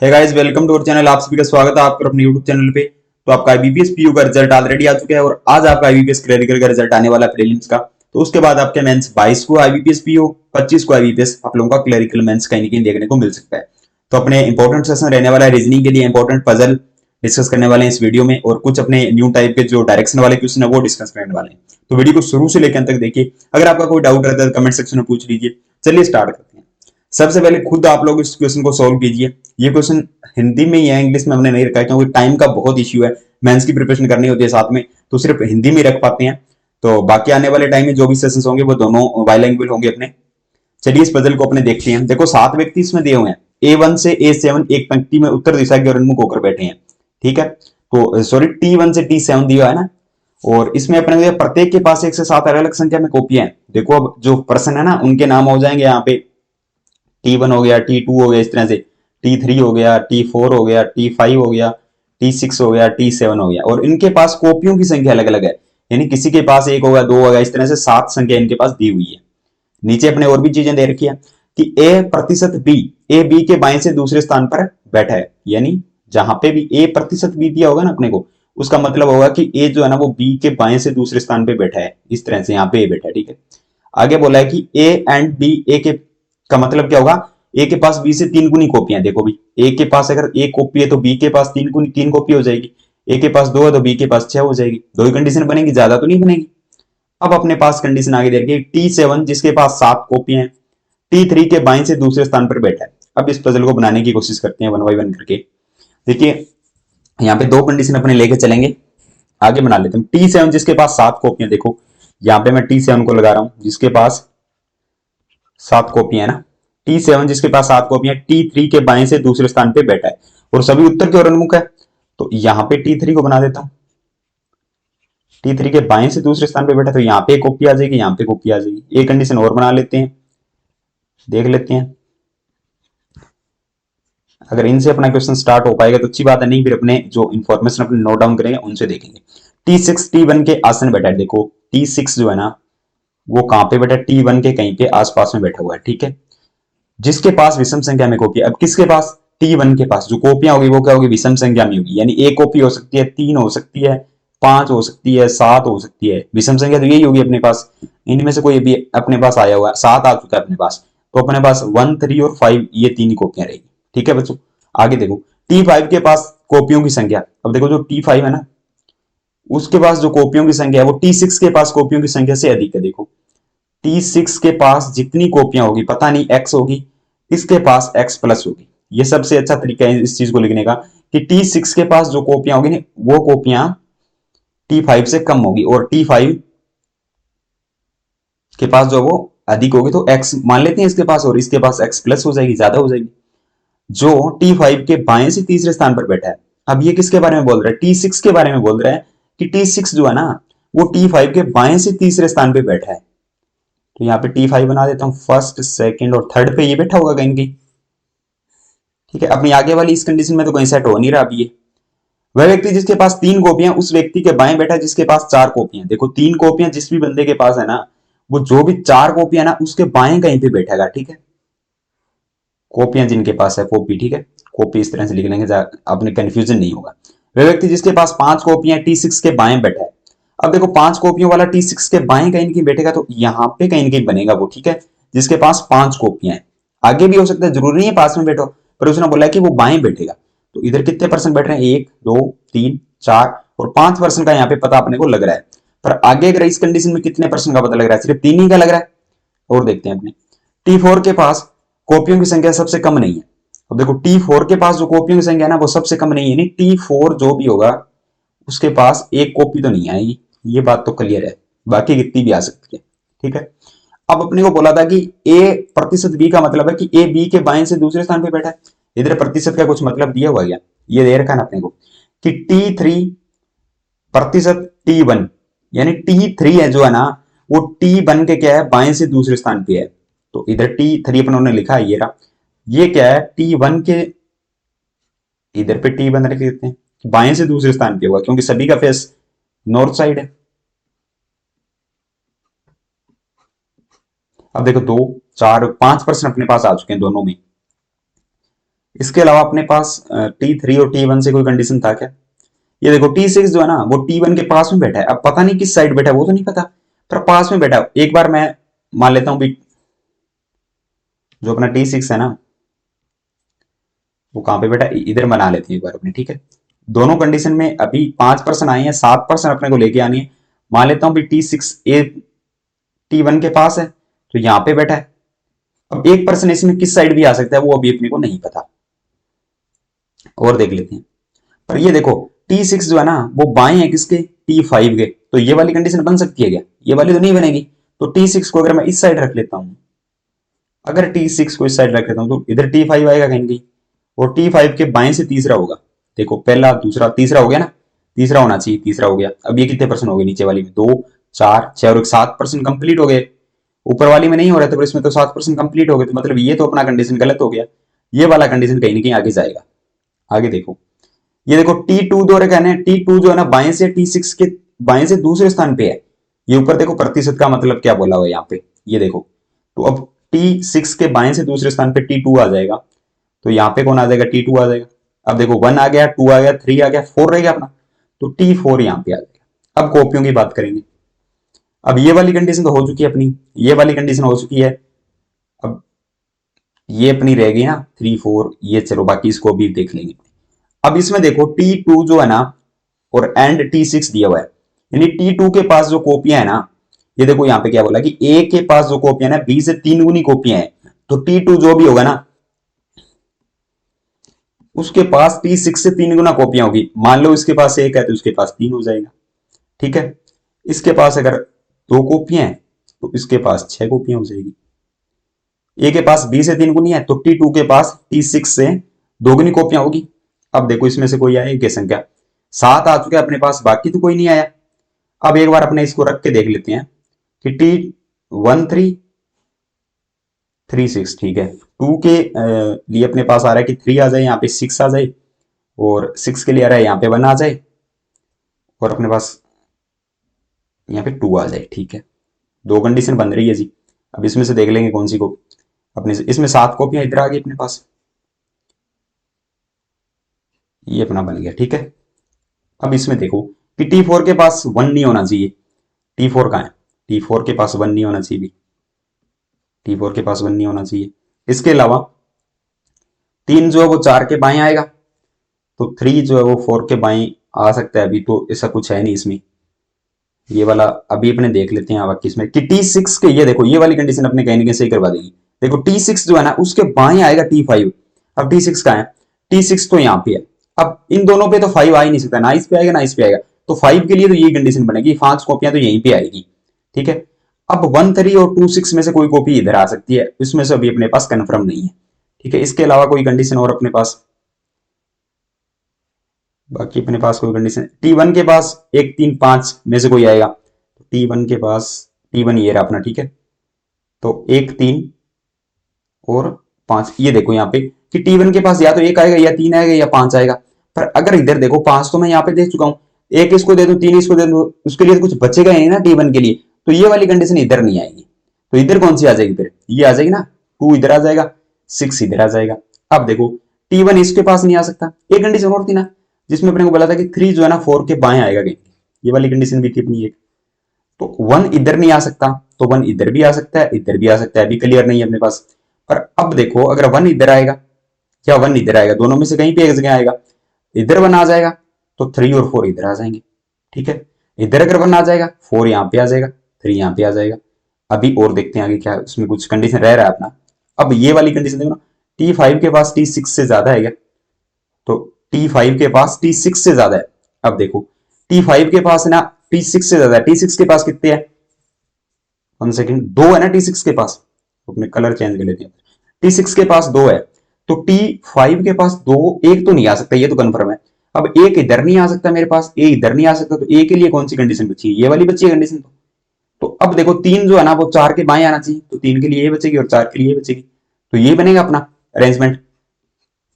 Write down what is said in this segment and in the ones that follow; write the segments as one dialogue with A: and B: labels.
A: है guys, welcome to our channel. आप सभी का स्वागत है आपका अपने यूट्यूब चैनल पे। तो आपका आईबीपीएस पीयू का रिजल्ट ऑलरेडी आ चुका है और आज आपका आईबीपीएस क्लरिकल का रिजल्ट आने वाला है प्रीलिम्स का। तो उसके बाद आपके मेंस 22 को आईबीपीएस पीयू, 25 को आईबीपीएस आप लोगों का क्लरिकल मेंस कहीं ना कहीं देखने को मिल सकता है। तो अपने इंपॉर्टेंट सेशन रहने वाला है रीजनिंग के लिए, इंपॉर्टेंट पजल डिस्कस करने वाले हैं इस वीडियो में, और कुछ अपने न्यू टाइप के जो डायरेक्शन वाले क्वेश्चन है वो डिस्कस करने वाले हैं। तो वीडियो को शुरू से लेकर अंत तक देखिए। अगर आपका कोई डाउट रहता है तो कमेंट सेक्शन में पूछ लीजिए। चलिए स्टार्ट करते हैं। सबसे पहले खुद आप लोग इस क्वेश्चन को सॉल्व कीजिए। ये क्वेश्चन हिंदी में ही है, इंग्लिश में हमने नहीं रखा है क्योंकि टाइम का बहुत इश्यू है। मेंस की प्रिपरेशन करनी होती है साथ में, तो सिर्फ हिंदी में रख पाते हैं। तो बाकी आने वाले टाइम में जो भी सेशंस होंगे वो दोनों बाइलैंग्वेज होंगे अपने। चलिए इस पजल को अपने देखते हैं। देखो 7 व्यक्ति इसमें दिए हुए हैं। A1 से A7 एक पंक्ति में उत्तर दिशा की ओर उन्मुख होकर बैठे हैं। ठीक है, तो सॉरी T1 से T7 दिया है ना। और इसमें अपने प्रत्येक के पास 1 से 7 अलग अलग संख्या में कॉपियां हैं। देखो अब जो पर्सन है ना उनके नाम हो जाएंगे यहाँ पे। T1 हो गया, T2 हो गया, इस तरह से T3 हो गया, T4 हो गया, T5 हो गया, T6 हो गया, T7 हो गया। और इनके पास कॉपियों की संख्या अलग अलग है। यानी किसी के पास एक होगा, दो होगा, इस तरह से 7 संख्या इनके पास दी हुई है। नीचे अपने और भी चीजें दे रखी है कि ए प्रतिशत बी, ए बी के बाएं से दूसरे स्थान पर बैठा है। यानी जहां पे भी ए प्रतिशत बी दिया होगा ना अपने को, उसका मतलब होगा कि ए जो है ना वो बी के बाएं से दूसरे स्थान पे बैठा है। इस तरह से यहाँ पे ए बैठा है। ठीक है, आगे बोला है कि ए एंड बी, ए के का मतलब क्या होगा, ए के पास बी से 3 गुनी कॉपियां। देखो भी ए के पास अगर एक कॉपी है तो बी के पास 3 गुनी 3 कॉपी हो जाएगी। ए के पास 2 है तो बी के पास 6 हो जाएगी। दो ही कंडीशन बनेगी, ज्यादा तो नहीं बनेगी। अब अपने पास कंडीशन आगे दे रखी है T7 जिसके पास 7 कॉपी हैं, T3 के बाएं से दूसरे स्थान पर बैठा है। अब इस पजल को बनाने की कोशिश करते हैं वन बाई वन करके। देखिए यहाँ पे दो कंडीशन अपने लेके चलेंगे, आगे बना लेते हैं। T7 जिसके पास 7 कॉपियां, देखो यहाँ पे मैं T7 को लगा रहा हूं जिसके पास 7 कॉपियां है ना। T7 जिसके पास 7 कॉपियां, T3 के बाएं से दूसरे स्थान पे बैठा है और सभी उत्तर की ओर उन्मुख है। तो यहाँ पे T3 को बना देता हूं। T3 के बाएं से दूसरे स्थान पे बैठा तो यहाँ पे कॉपी आ जाएगी, यहाँ पे कॉपी आ जाएगी। एक कंडीशन और बना लेते हैं, देख लेते हैं। अगर इनसे अपना क्वेश्चन स्टार्ट हो पाएगा तो अच्छी बात है, नहीं फिर अपने जो इन्फॉर्मेशन अपने नोट डाउन करेंगे उनसे देखेंगे। T6 T1 के आसन बैठा है। देखो T6 जो है ना वो कहां पे बैठा है, T1 के कहीं पे आसपास में बैठा हुआ है। ठीक है, जिसके पास विषम संख्या में कॉपी। अब किसके पास, T1 के पास जो कॉपियां होगी वो क्या होगी, विषम संख्या में होगी। यानी एक कॉपी हो सकती है, 3 हो सकती है, 5 हो सकती है, 7 हो सकती है। विषम संख्या तो यही होगी अपने पास। इनमें से कोई भी अपने पास आया हुआ है, 7 आ चुका है अपने पास, तो अपने पास 1, 3 और 5 ये तीन ही कॉपियां रहेगी। ठीक है बच्चों, आगे देखो T5 के पास कॉपियों की संख्या। अब देखो जो T5 है ना उसके पास जो कॉपियों की संख्या है वो T6 के पास कॉपियों की संख्या से अधिक है। देखो T6 के पास जितनी कॉपियां होगी, पता नहीं x होगी, इसके पास x प्लस होगी। ये सबसे अच्छा तरीका है इस चीज को लिखने का कि T6 के पास जो कॉपियां होगी ना वो कॉपियां T5 से कम होगी, और T5 के पास जो वो अधिक होगी तो x मान लेते हैं इसके पास, और इसके पास x प्लस हो जाएगी, ज्यादा हो जाएगी। जो T5 के बाएं से तीसरे स्थान पर बैठा है। अब ये किसके बारे में बोल रहा है, T6 के बारे में बोल रहा है कि T6 जो है ना वो T5 के बाएं से तीसरे स्थान पर बैठा है। तो यहाँ पे T5 बना देता हूं, फर्स्ट सेकंड और थर्ड पे ये बैठा होगा कहीं कहीं। ठीक है, अपनी आगे वाली इस कंडीशन में तो कहीं सेट हो नहीं रहा अभी ये। वह व्यक्ति जिसके पास 3 कॉपियां उस व्यक्ति के बाएं बैठा है जिसके पास 4 कॉपियां। देखो 3 कॉपियां जिस भी बंदे के पास है ना, वो जो भी 4 कॉपियां ना उसके बाएं कहीं पे बैठेगा। ठीक है, कॉपियां जिनके पास है कॉपी। ठीक है, कॉपी इस तरह से लिख लेंगे, अपने कंफ्यूजन नहीं होगा। वह व्यक्ति जिसके पास 5 कॉपियां T6 के बाएं बैठा है। अब देखो 5 कॉपियों वाला T6 के बाएं कहीं कहीं बैठेगा तो यहाँ पे कहीं कहीं बनेगा वो। ठीक है, जिसके पास 5 कॉपियां हैं। आगे भी हो सकता है, जरूरी नहीं है पास में बैठो, पर उसने बोला कि वो बाएं बैठेगा। तो इधर कितने परसेंट बैठ रहे हैं, 1 2 3 4 और 5% का यहाँ पे पता अपने को लग रहा है। पर आगे अगर इस कंडीशन में कितने परसेंट का पता लग रहा है, सिर्फ 3 ही का लग रहा है। और देखते हैं अपने T4 के पास कॉपियों की संख्या सबसे कम नहीं है। अब देखो T4 के पास जो कॉपियों की संख्या है ना वो सबसे कम नहीं है। नहीं, T4 जो भी होगा उसके पास एक कॉपी तो नहीं आएगी, ये बात तो क्लियर है। बाकी कितनी भी आ सकती है। ठीक है, अब अपने को बोला था कि a प्रतिशत b का मतलब है कि a b के बाएं से दूसरे स्थान पे बैठा है। इधर प्रतिशत का कुछ मतलब दिया हुआ है, ये दे रखा है ना अपने को कि T3 प्रतिशत T1, यानी T3 है जो है ना वो T1 के क्या है, बाएं से दूसरे स्थान पे है। तो इधर T3 अपने लिखा है, ये रहा। ये क्या है, T1 के इधर पे T1 रख देते हैं, बाएं से दूसरे स्थान पे होगा क्योंकि सभी का फेस नॉर्थ साइड है। अब देखो 2 4 5% अपने पास आ चुके हैं दोनों में। इसके अलावा अपने पास T3 और T1 से कोई कंडीशन था क्या? ये देखो T6 जो है ना वो T1 के पास में बैठा है। अब पता नहीं किस साइड बैठा है वो तो नहीं पता, पर पास में बैठा है। एक बार मैं मान लेता हूं भी, जो अपना T6 है ना वो कहां पे बैठा है, इधर बना लेते हैं एक बार अपने, ठीक है। दोनों कंडीशन में अभी 5% आए हैं, 7% अपने को लेके आनी है। मान लेता हूं भी T6 ए T1 के पास है तो यहां पे बैठा है। अब 1% इसमें किस साइड भी आ सकता है वो अभी अपने को नहीं पता, और देख लेते हैं। पर ये देखो T6 जो है ना वो बाएं है किसके, T5 के, तो ये वाली कंडीशन बन सकती है क्या? ये वाली तो नहीं बनेगी। तो T6 को अगर मैं इस साइड रख लेता हूं, अगर T6 को इस साइड रख लेता हूं तो इधर T5 आएगा कहीं कहीं, और T5 के बाएं से तीसरा होगा। देखो पहला दूसरा तीसरा हो गया ना, तीसरा होना चाहिए, तीसरा हो गया। अब ये कितने परसेंट हो गए नीचे वाली में, 2 4 6 और 7% कंप्लीट हो गए। ऊपर वाली में नहीं हो रहा था, पर इसमें तो 7% कंप्लीट हो गए, तो मतलब ये तो अपना कंडीशन गलत हो गया। ये वाला कंडीशन कहीं ना कहीं आगे जाएगा। आगे देखो, ये देखो T2 दो कहने हैं, T2 जो है ना बाएं से T6 के बाएं से दूसरे स्थान पे है। ये ऊपर देखो प्रतिशत का मतलब क्या बोला हुआ है यहाँ पे, ये देखो। तो अब T6 के बाएं से दूसरे स्थान पे T2 आ जाएगा, तो यहाँ पे कौन आ जाएगा, T2 आ जाएगा। अब देखो 1 आ गया, 2 आ गया, 3 आ गया, 4 रहेगा अपना, तो T4 यहाँ पे आ जाएगा। अब कॉपियों की बात करेंगे। अब ये वाली कंडीशन तो हो चुकी है अपनी, ये वाली कंडीशन हो चुकी है। अब ये अपनी रह गई ना 3 4, ये चलो बाकी इसको भी देख लेंगे। अब इसमें देखो T2 जो है ना और एंड T6 दिया हुआ है, यानी T2 के पास जो कॉपियां है ना, ये देखो यहाँ पे क्या बोला कि A के पास जो कॉपियां है ना B से 3 गुनी कॉपियां है, तो T2 जो भी होगा ना उसके पास T6 से 3 गुना कॉपियां होगी। मान लो इसके पास 1 है तो उसके पास 3 हो जाएगा, ठीक है। इसके पास अगर 2 कॉपियां हैं तो इसके पास 6 कॉपियां हो जाएगी। ए के पास B से 3 गुनी है तो T2 के पास T6 से 2 गुनी कॉपियां होगी। अब देखो इसमें से कोई आया क्या संख्या, 7 आ चुका है अपने पास, बाकी तो कोई नहीं आया। अब एक बार अपने इसको रख के देख लेते हैं कि T1336, ठीक है। 2 के लिए अपने पास आ रहा है कि 3 आ जाए, यहाँ पे 6 आ जाए, और 6 के लिए आ रहा है यहाँ पे 1 आ जाए, और अपने पास यहाँ पे 2 आ जाए, ठीक है। दो कंडीशन बन रही है जी। अब इसमें से देख लेंगे कौन सी को अपने से, इसमें 7 कॉपियां इधर आ गई अपने पास, ये अपना बन गया, ठीक है। अब इसमें देखो कि T4 के पास 1 नहीं होना चाहिए। T4 कहाँ है, T4 के पास 1 नहीं होना चाहिए, T4 के पास 1 नहीं होना चाहिए। इसके अलावा 3 जो है वो 4 के बाएं आएगा, तो 3 जो है वो 4 के बाएं आ सकता है। अभी तो ऐसा कुछ है नहीं इसमें, ये वाला अभी अपने देख लेते हैं बाकी इसमें कि T6 के, ये देखो ये वाली कंडीशन अपने कहीं ना कहीं सही करवा देगी। देखो T6 जो है ना उसके बाएं आएगा T5। अब T6 कहाँ है, T6 तो यहाँ पे है। अब इन दोनों पे तो 5 आ ही नहीं सकता, ना इस पे आएगा ना इस पे आएगा, तो 5 के लिए तो यही कंडीशन बनेगी, 5 कॉपियां तो यहीं पे आएगी, ठीक है। अब 1 3 और 2 6 में से कोई कॉपी इधर आ सकती है, इसमें से अभी अपने पास कंफर्म नहीं है, ठीक है। इसके अलावा कोई कंडीशन और अपने पास, बाकी अपने पास कोई कंडीशन T1 के पास 1 3 5 में से कोई आएगा, तो T1 के पास T1 ये रहा अपना, ठीक है। तो 1 3 और 5, ये देखो यहाँ पे कि T1 के पास या तो 1 आएगा या 3 आएगा या 5 आएगा। पर अगर इधर देखो 5 तो मैं यहाँ पे देख चुका हूँ, 1 इसको दे दूं 3 इसको दे दूं, उसके लिए तो कुछ बचेगा ही नहीं ना T1 के लिए, तो ये वाली कंडीशन इधर नहीं आएगी। तो इधर कौन सी आ जाएगी फिर, ये आ जाएगी ना, 2 इधर आ जाएगा, 6 इधर आ जाएगा। अब देखो T1 इसके पास नहीं आ सकता। एक कंडीशन और थी ना जिसमें अपने को बोला था कि 3 जो है ना 4 के बाएं आएगा कहीं, ये वाली कंडीशन भी थी अपनी एक। तो 1 इधर नहीं आ सकता, तो 1 इधर भी आ सकता है, इधर भी आ सकता है, अभी क्लियर नहीं है अपने पास। पर अब देखो अगर 1 इधर आएगा या 1 इधर आएगा, दोनों में से कहीं पे एक जगह आएगा। इधर 1 आ जाएगा तो 3 और 4 इधर आ जाएंगे, ठीक है। इधर अगर 1 आ जाएगा 4 यहाँ पे आ जाएगा, 3 यहाँ पे आ जाएगा। अभी और देखते हैं आगे क्या उसमें कुछ कंडीशन रह रहा है अपना। अब ये वाली कंडीशन देखो ना, T5 के पास T6 से ज्यादा है क्या, तो T5 के पास T6 से ज्यादा है। अब देखो T5 के पास है ना T6 से ज्यादा है, T6 के पास कितने हैं, 1 सेकेंड, 2 है ना T6 के पास, अपने कलर चेंज कर लेते हैं। T6 के पास 2 है, तो T5 के पास 2, एक तो नहीं आ सकता, ये तो कंफर्म है। अब एक इधर नहीं आ सकता मेरे पास, ए इधर नहीं आ सकता, तो ए के लिए कौन सी कंडीशन बची है, ये वाली बची है कंडीशन। तो अब देखो 3 जो है ना वो 4 के बाएं आना चाहिए, तो 3 के लिए ये बचेगी और 4 के लिए ये बचेगी, तो ये बनेगा अपना अरेंजमेंट।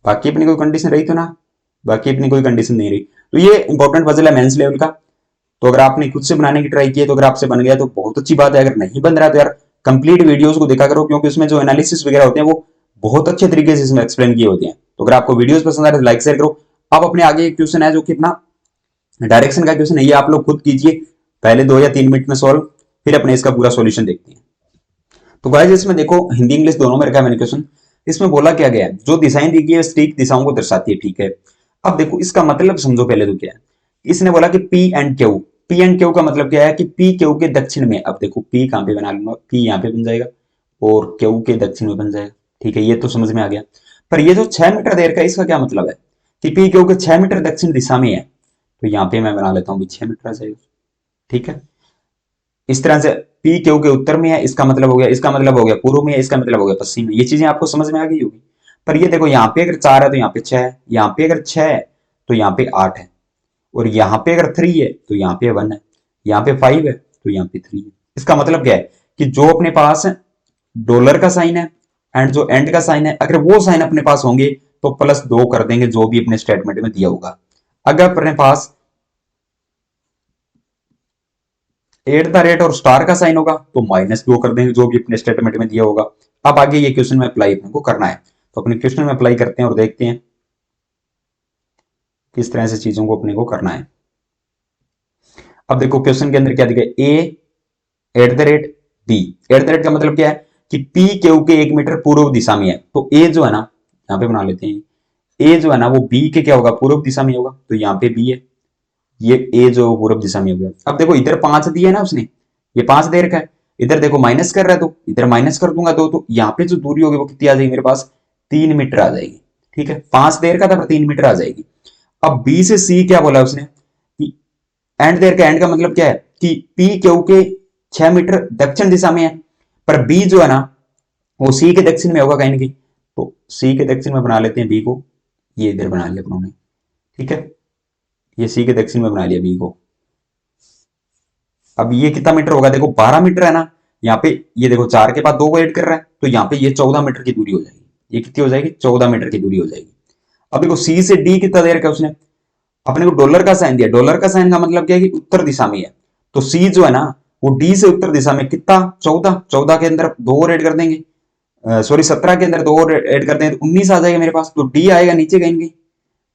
A: बाकी अपनी कोई कंडीशन रही तो ना, बाकी अपनी कोई कंडीशन नहीं रही। तो ये इंपॉर्टेंट पजल है मेंस लेवल का। तो अगर आपने खुद से बनाने की ट्राई की है तो अगर आपसे बन गया तो बहुत अच्छी बात है, अगर नहीं बन रहा तो यार कंप्लीट वीडियोस को देखा करो, क्योंकि उसमें जो एनालिसिस वगैरह होते हैं वो बहुत अच्छे तरीके से इसमें एक्सप्लेन किए होते हैं। तो अगर आपको वीडियोस पसंद आ रहे तो लाइक शेयर करो। अब अपने आगे एक क्वेश्चन है जो कि अपना डायरेक्शन का क्वेश्चन है, ये आप लोग खुद कीजिए पहले 2 या 3 मिनट में सॉल्व, फिर अपने इसका पूरा सॉल्यूशन देखते हैं। तो गाइस इसमें देखो हिंदी इंग्लिश दोनों में रखा है मैंने क्वेश्चन। इसमें बोला क्या गया है, जो दिशाएं दी गई है सटीक दिशाओं को दर्शाती है, ठीक है। अब देखो इसका मतलब समझो पहले तो क्या है। इसने बोला कि P and Q, P and Q का मतलब क्या है कि पी क्यू के दक्षिण में, अब देखो पी कहां पे बना लूंगा, पी यहां पे बन जाएगा और क्यू के दक्षिण में बन जाएगा, ठीक है, ये तो समझ में आ गया। पर ये जो 6 मीटर देर का, इसका क्या मतलब है कि पी क्यू के 6 मीटर दक्षिण दिशा में है, तो यहाँ पे मैं बना लेता हूँ 6 मीटर आ जाएगा, ठीक है। इस तरह से पी क्यू के उत्तर में है, इसका मतलब हो गया, इसका मतलब हो गया पूर्व में है, इसका मतलब हो गया पश्चिम में। ये चीजें आपको समझ में आ गई होगी। पर ये देखो यहाँ पे अगर 4 है तो यहाँ पे 6 है, यहाँ पे अगर 6 है तो यहाँ पे 8 है, और यहाँ पे अगर 3 है तो यहाँ पे 1 है, यहाँ पे 5 है तो यहाँ पे 3 है। इसका मतलब क्या है कि जो अपने पास डॉलर का साइन है एंड जो एंड का साइन है, अगर वो साइन अपने पास होंगे तो +2 कर देंगे जो भी अपने स्टेटमेंट में दिया होगा। अगर अपने पास @ और स्टार का साइन होगा तो -2 कर देंगे जो भी अपने स्टेटमेंट में दिया होगा। अब आगे ये क्वेश्चन में अप्लाई अपने को करना है, तो अपने क्वेश्चन में अप्लाई करते हैं और देखते हैं किस तरह से चीजों को अपने को करना है। अब देखो क्वेश्चन के अंदर क्या दिखा है, A @ B। @ का मतलब क्या है कि P क्यू के 1 मीटर पूर्व दिशा में है, तो A जो है ना, यहाँ पे बना लेते हैं, A जो है ना वो B के क्या होगा, पूर्व दिशा में होगा, तो यहाँ पे B है, ये A जो पूर्व दिशा में हो गया। अब देखो इधर 5 दिया है ना उसने, ये 5 दे रखा है, इधर देखो माइनस कर रहा है तो इधर माइनस कर दूंगा तो यहाँ पे जो दूरी होगी वो कितनी आ जाएगी मेरे पास, 3 मीटर आ जाएगी, ठीक है। 5 देर का था पर 3 मीटर आ जाएगी। अब B से C क्या बोला उसने कि एंड देर का, एंड का मतलब क्या है कि P क्यू के 6 मीटर दक्षिण दिशा में है, पर B जो है ना वो C के दक्षिण में होगा कहीं ना कहीं, तो C के दक्षिण में बना लेते हैं B को, ये इधर बना लिया अपनों ने, ठीक है, ये C के दक्षिण में बना लिया B को। अब ये कितना मीटर होगा, देखो 12 मीटर है ना, यहाँ पे ये देखो 4 के बाद 2 को ऐड कर रहा है तो यहाँ पे ये 14 मीटर की दूरी हो जाएगी, ये कितनी हो जाएगी, 14 मीटर की दूरी हो जाएगी। अब देखो सी से डी कितना दे रखा है उसने, अपने को डॉलर का साइन दिया, डॉलर का साइन का मतलब क्या है कि उत्तर दिशा में है, तो सी जो है ना वो डी से उत्तर दिशा में कितना, 14, 14 के अंदर 2 और ऐड कर देंगे, सॉरी 17 के अंदर 2 और ऐड कर देंगे तो 19 आ जाएगा मेरे पास, तो डी आएगा नीचे कहीं कहीं,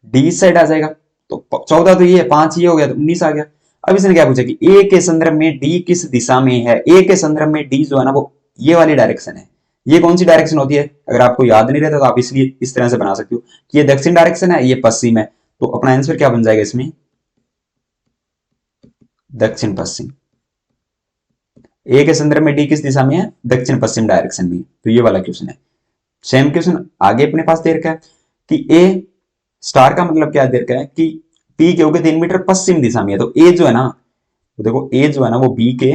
A: डी इस साइड आ जाएगा, तो 14 तो ये है, 5 ये हो गया तो 19 आ गया। अब इसने क्या पूछा कि ए के संदर्भ में डी किस दिशा में है, ए के संदर्भ में डी जो है ना वो ये वाली डायरेक्शन है। ये कौन सी डायरेक्शन होती है, अगर आपको याद नहीं रहता तो आप इसलिए इस तरह से बना सकते हो कि ये दक्षिण डायरेक्शन है, ये पश्चिम है, तो अपना आंसर क्या बन जाएगा इसमें, दक्षिण पश्चिम। ए के संदर्भ में डी किस दिशा में है, दक्षिण पश्चिम डायरेक्शन में, तो ये वाला क्वेश्चन है। सेम क्वेश्चन आगे अपने पास दे रखा है कि ए स्टार का मतलब क्या दे रखा है कि पी के 3 मीटर पश्चिम दिशा में है, तो ए जो है ना, तो देखो ए जो है ना वो बी के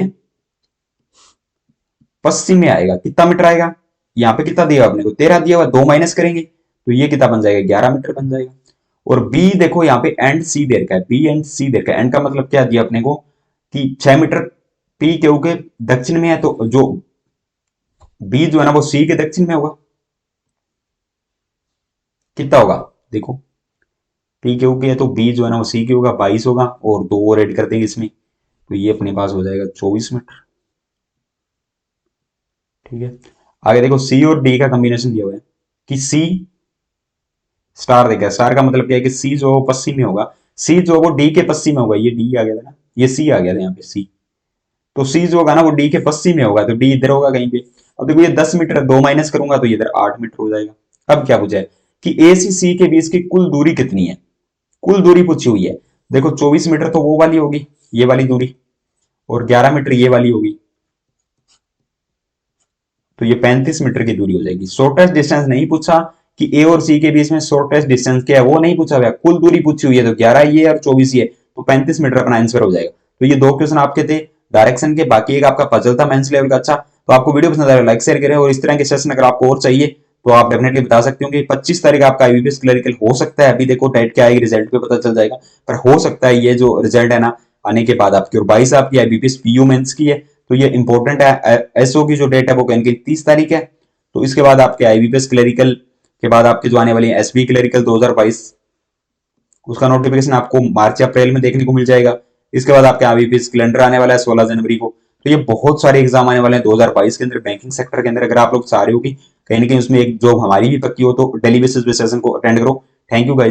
A: पश्चिम में आएगा, कितना मीटर आएगा, यहाँ पे कितना दिया अपने को 13 दिया हुआ, 2 माइनस करेंगे तो ये कितना बन जाएगा, 11 मीटर बन जाएगा। और बी देखो यहाँ पे एंड सी दे रखा है, बी एंड सी दे रखा है, एंड का मतलब क्या दिया अपने को कि 6 मीटर पी क्यू के दक्षिण में है, तो जो बी जो है ना वो सी के दक्षिण में होगा, कितना होगा देखो, पी क्यू के है तो बी जो है ना वो सी के होगा 22 होगा, और 2 और ऐड कर देंगे इसमें तो ये अपने पास हो जाएगा 24 मीटर, ठीक है। आगे देखो सी और डी का कॉम्बिनेशन दिया हुआ है कि सी स्टार देखा है, स्टार का मतलब क्या है कि सी जो पश्चिम में होगा, सी जो वो डी के पश्चिम में होगा, ये डी आ गया था ना, ये सी आ गया था यहाँ पे सी, तो सी जो होगा ना वो डी के पश्चिम में होगा, तो डी इधर होगा कहीं पे। अब देखो ये 10 मीटर 2 माइनस करूंगा तो ये इधर 8 मीटर हो जाएगा। अब क्या पूछा है कि ए सी के बीच की कुल दूरी कितनी है, कुल दूरी पूछी हुई है। देखो 24 मीटर तो वो वाली होगी, ये वाली दूरी, और 11 मीटर ये वाली होगी, तो ये 35 मीटर की दूरी हो जाएगी। शॉर्टेस्ट डिस्टेंस नहीं पूछा कि ए और सी के बीच में शॉर्टेस्ट डिस्टेंस क्या है, वो नहीं पूछा हुआ, कुल दूरी पूछी हुई है, तो 11 ये और 24 ये, तो 35 मीटर अपना आंसर हो जाएगा। तो ये 2 क्वेश्चन आपके थे डायरेक्शन के, बाकी एक आपका पजल था मेंस लेवल का। अच्छा तो आपको वीडियो पसंद आया लाइक शेयर करें, और इस तरह के सेशन अगर आपको और चाहिए तो आप डेफिनेटली बता सकते हो कि 25 तारीख आपका आईबीपीएस क्लरिकल हो सकता है, अभी देखो डेट क्या आएगी रिजल्ट पे पता चल जाएगा, पर हो सकता है ये जो रिजल्ट है ना आने के बाद आपकी, और 22 आपकी आईबीपीएस पीयू मेंस की है, तो ये इंपॉर्टेंट है। एसओ की जो डेट है वो कहीं 30 तारीख है, तो इसके बाद आपके आईबीपीएस क्लरिकल के बाद आपके जो आने वाली है एसबी क्लरिकल 2022, उसका नोटिफिकेशन आपको मार्च अप्रैल में देखने को मिल जाएगा। इसके बाद आपके आईबीपीएस कैलेंडर आने वाला है 16 जनवरी को। तो ये बहुत सारे एग्जाम आने वाले हैं 2022 के अंदर बैंकिंग सेक्टर के अंदर। अगर आप लोग चाह रहे हो कि कहीं ना कहीं उसमें एक जॉब हमारी भी पक्की हो। तो डेली बेसिस पे सेशन को अटेंड करो। Thank you guys.